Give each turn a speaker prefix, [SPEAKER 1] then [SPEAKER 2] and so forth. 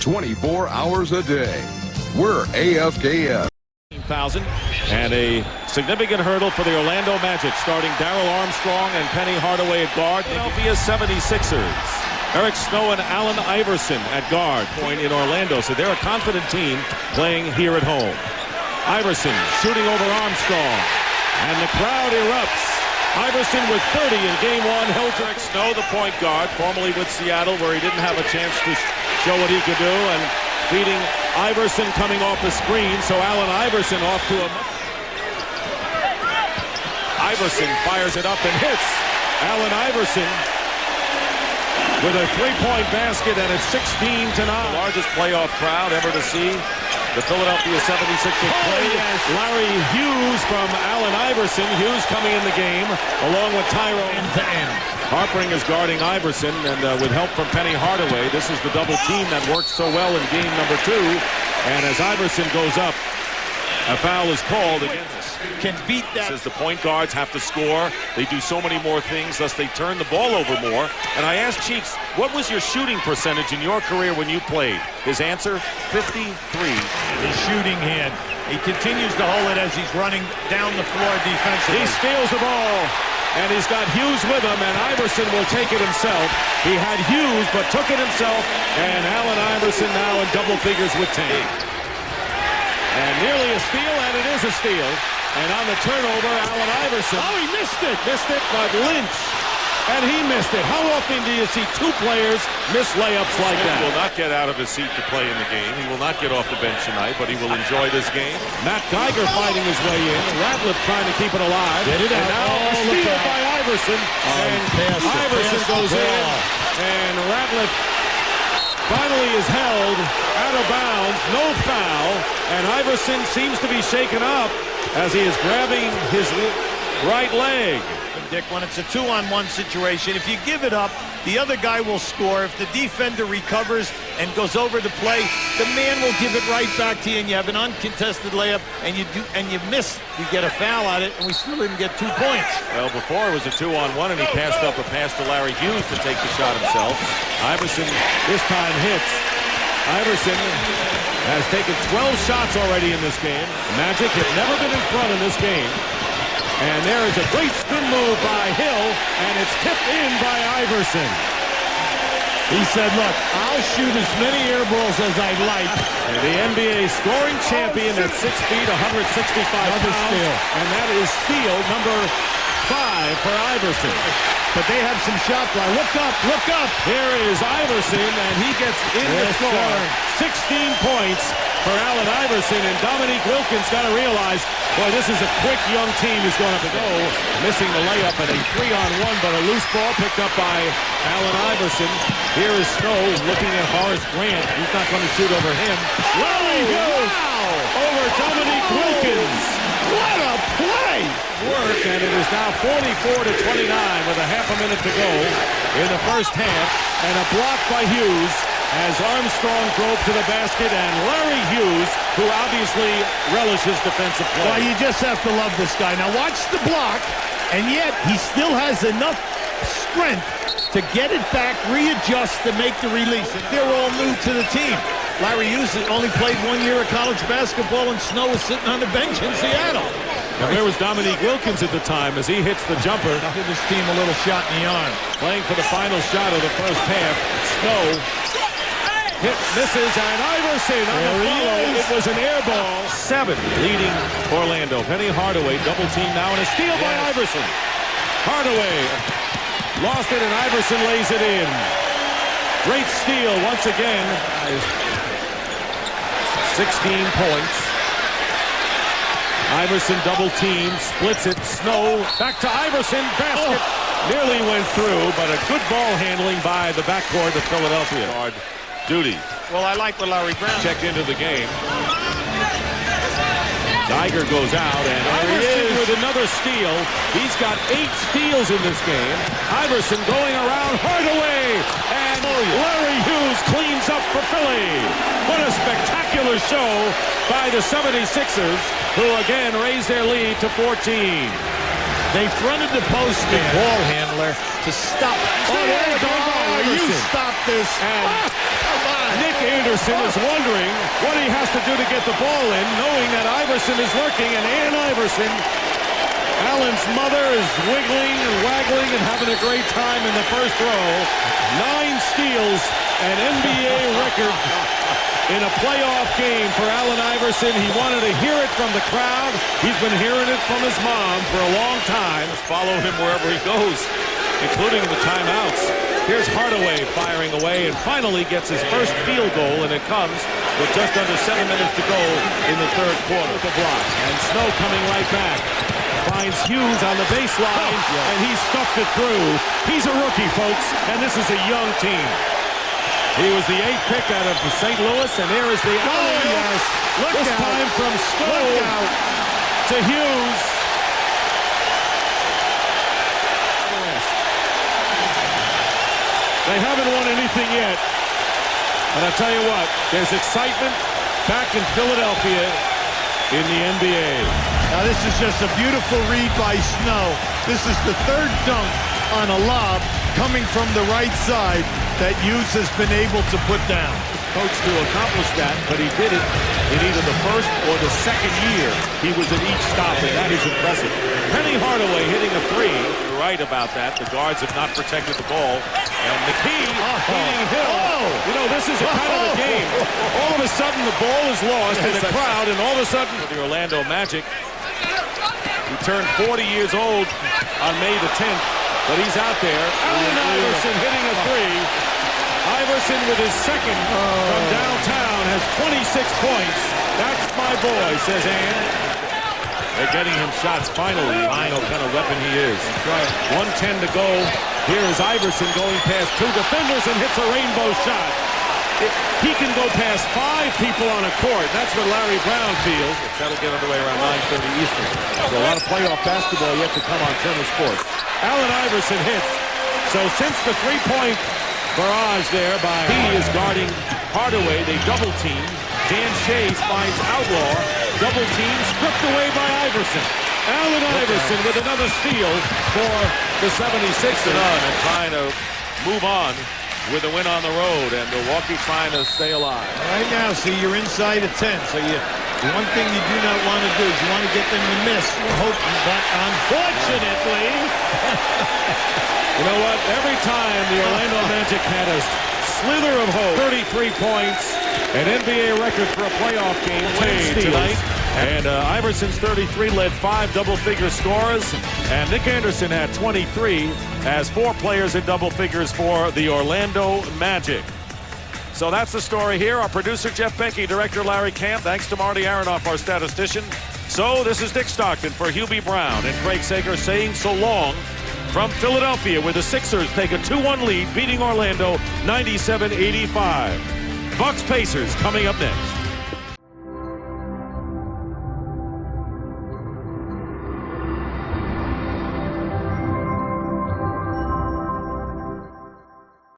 [SPEAKER 1] 24 hours a day. We're AFKS.
[SPEAKER 2] 1,000 and a significant hurdle for the Orlando Magic, starting Darrell Armstrong and Penny Hardaway at guard. Philadelphia 76ers. Eric Snow and Allen Iverson at guard point in Orlando, so they're a confident team playing here at home. Iverson shooting over Armstrong, and the crowd erupts. Iverson with 30 in game one. Held Eric Snow, the point guard, formerly with Seattle, where he didn't have a chance to show what he could do, and feeding Iverson coming off the screen, so Allen Iverson off to a... Iverson fires it up and hits. Allen Iverson with a three-point basket, and it's 16-9. The largest playoff crowd ever to see the Philadelphia 76ers play. Yes. Larry Hughes from Allen Iverson. Hughes coming in the game, along with Tyrone. End-to-end. Harpering is guarding Iverson, and with help from Penny Hardaway, this is the double team that worked so well in game number 2. And as Iverson goes up, a foul is called against us.
[SPEAKER 3] Can beat that.
[SPEAKER 2] Says the point guards have to score. They do so many more things, thus they turn the ball over more. And I asked Cheeks, what was your shooting percentage in your career when you played? His answer, 53.
[SPEAKER 3] His shooting hand. He continues to hold it as he's running down the floor defensively.
[SPEAKER 2] He steals the ball, and he's got Hughes with him, and Iverson will take it himself. He had Hughes, but took it himself, and Allen Iverson now in double figures with 10. And nearly a steal, and it is a steal. And on the turnover, Allen Iverson.
[SPEAKER 3] Oh, he missed it.
[SPEAKER 2] Missed it, but Lynch. And he missed it. How often do you see two players miss layups like that? He will not get out of his seat to play in the game. He will not get off the bench tonight, but he will enjoy this game. Matt Geiger fighting his way in. Ratliff trying to keep it alive.
[SPEAKER 3] Get it out.
[SPEAKER 2] And now a steal by Iverson. And Iverson goes in. And Ratliff finally is held out of bounds. No foul. And Iverson seems to be shaken up as he is grabbing his right leg.
[SPEAKER 3] Dick, when it's a 2-on-1 situation, if you give it up, the other guy will score. If the defender recovers and goes over the play, the man will give it right back to you, and you have an uncontested layup, and you miss. You get a foul on it, and we still didn't get 2 points.
[SPEAKER 2] Well, before it was a 2-on-1, and he passed up a pass to Larry Hughes to take the shot himself. Iverson this time hits. Iverson has taken 12 shots already in this game. The Magic have never been in front in this game. And there is a great spin move by Hill, and it's tipped in by Iverson.
[SPEAKER 3] He said, look, I'll shoot as many air balls as I like.
[SPEAKER 2] And the NBA scoring champion at 6 feet, 165 pounds.
[SPEAKER 3] Steal.
[SPEAKER 2] And that is steal number 5 for Iverson.
[SPEAKER 3] But they have some shot fly. Look up, look up.
[SPEAKER 2] Here is Iverson, and he gets in the score. 16 points for Allen Iverson, and Dominique Wilkins got to realize, boy, this is a quick young team who's going to go. Missing the layup and a 3-on-1, but a loose ball picked up by Allen Iverson. Here is Snow looking at Horace Grant. He's not going to shoot over him. Larry Hughes over Dominique Wilkins.
[SPEAKER 3] What a play!
[SPEAKER 2] Work, and it is now 44-29 with a half a minute to go in the first half, and a block by Hughes as Armstrong drove to the basket, and Larry Hughes, who obviously relishes defensive play.
[SPEAKER 3] Well, you just have to love this guy. Now watch the block, and yet he still has enough strength to get it back, readjust, to make the release. They're all new to the team. Larry Hughes only played 1 year of college basketball, and Snow was sitting on the bench in Seattle.
[SPEAKER 2] And where was Dominique Wilkins at the time as he hits the jumper?
[SPEAKER 3] Give his team a little shot in the arm.
[SPEAKER 2] Playing for the final shot of the first half. Snow hit, misses, and Iverson on the follow. It was an air ball. 7 leading Orlando. Penny Hardaway double team now, and a steal by Iverson. Hardaway lost it, and Iverson lays it in. Great steal once again. 16 points. Iverson double team, splits it. Snow back to Iverson. Basket nearly went through, but a good ball handling by the backcourt of Philadelphia. Hard duty.
[SPEAKER 3] Well, I like what Larry Brown
[SPEAKER 2] checked into the game. Geiger goes out, and Iverson with another steal. He's got 8 steals in this game. Iverson going around Hardaway, and Larry Hughes cleans up for Philly. What a spectacular show by the 76ers, who again raise their lead to 14.
[SPEAKER 3] They fronted the post and ball handler to stop.
[SPEAKER 2] Oh, there you go.
[SPEAKER 3] You stop this.
[SPEAKER 2] And
[SPEAKER 3] come on.
[SPEAKER 2] Nick Anderson is wondering what he has to do to get the ball in, knowing that Iverson is lurking, and Ann Iverson, Allen's mother, is wiggling and waggling and having a great time in the first row. 9 steals, an NBA record in a playoff game for Allen Iverson. He wanted to hear it from the crowd. He's been hearing it from his mom for a long time. Follow him wherever he goes, including the timeouts. Here's Hardaway firing away and finally gets his first field goal, and it comes with just under 7 minutes to go in the third quarter. The block, and Snow coming right back. Finds Hughes on the baseline, and he stuffed it through. He's a rookie, folks, and this is a young team. He was the 8th pick out of St. Louis, and there is the
[SPEAKER 3] yes.
[SPEAKER 2] This time from Snow to Hughes. They haven't won anything yet. And I tell you what, there's excitement back in Philadelphia in the NBA.
[SPEAKER 3] Now this is just a beautiful read by Snow. This is the 3rd dunk on a lob coming from the right side that Hughes has been able to put down.
[SPEAKER 2] Coach to accomplish that, but he did it in either the first or the second year he was at each stop, and that is impressive. Penny Hardaway hitting a 3. You're right about that. The guards have not protected the ball. And McKee beating Hill. You know, this is a kind of a game. All of a sudden, the ball is lost in the crowd, and all of a sudden, the Orlando Magic, who turned 40 years old on May the 10th, but he's out there. Allen Iverson hitting a 3. Iverson with his second from downtown has 26 points. That's my boy, says Ann. They're getting him shots finally. I know what kind of weapon he is. 1:10 to go. Here is Iverson going past 2 defenders and hits a rainbow shot. He can go past 5 people on a court. That's what Larry Brown feels. That'll get underway around 9:30 Eastern. So a lot of playoff basketball yet to come on Turner Sports. Allen Iverson hits. So since the 3-point barrage there by he is guarding Hardaway, they double team. Dan Shays finds Outlaw. Double team stripped away by Iverson. Allen Iverson with another steal for the 76ers and trying to move on with a win on the road, and Milwaukee trying to stay alive.
[SPEAKER 3] Right now, see, you're inside of 10, so the one thing you do not want to do is you want to get them to miss. But unfortunately,
[SPEAKER 2] you know what? Every time the Orlando Magic had a slither of hope, 33 points, an NBA record for a playoff game tonight. And Iverson's 33 led 5 double-figure scorers, and Nick Anderson had 23 as 4 players in double figures for the Orlando Magic. So that's the story here. Our producer, Jeff Benke, director, Larry Camp. Thanks to Marty Aronoff, our statistician. So this is Dick Stockton for Hubie Brown and Craig Sager saying so long from Philadelphia, where the Sixers take a 2-1 lead, beating Orlando 97-85. Bucks Pacers coming up next.